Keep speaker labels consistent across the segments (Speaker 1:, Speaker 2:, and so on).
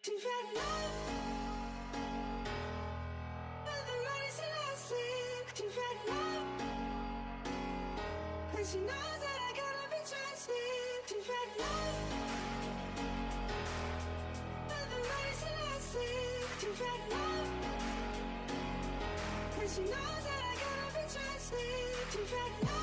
Speaker 1: To find love, but the road is elastic. To find love, and she knows that I gotta be trusted. To find love, but the road is elastic. To find love, and she knows that I gotta be trusted. To find love.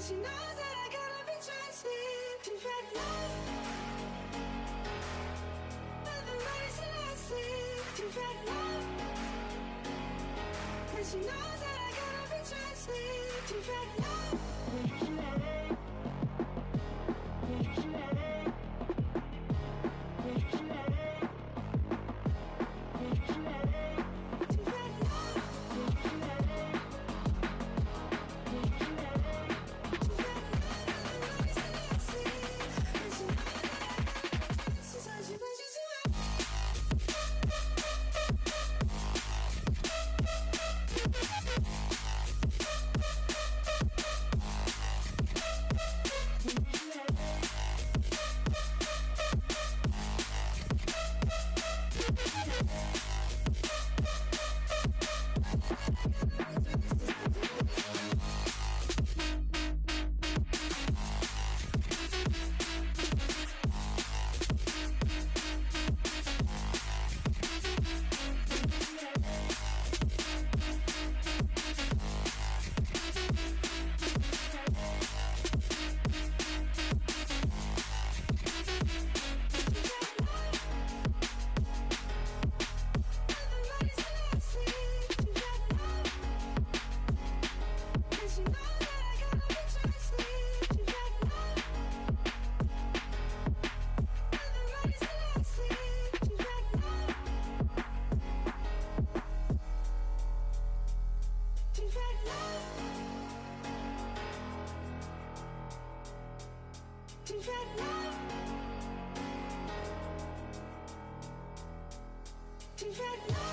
Speaker 1: She knows that I gotta be trusted. To find love, but the road is elastic. To find love, and she knows that I gotta be trusted. To find love. Ti vedo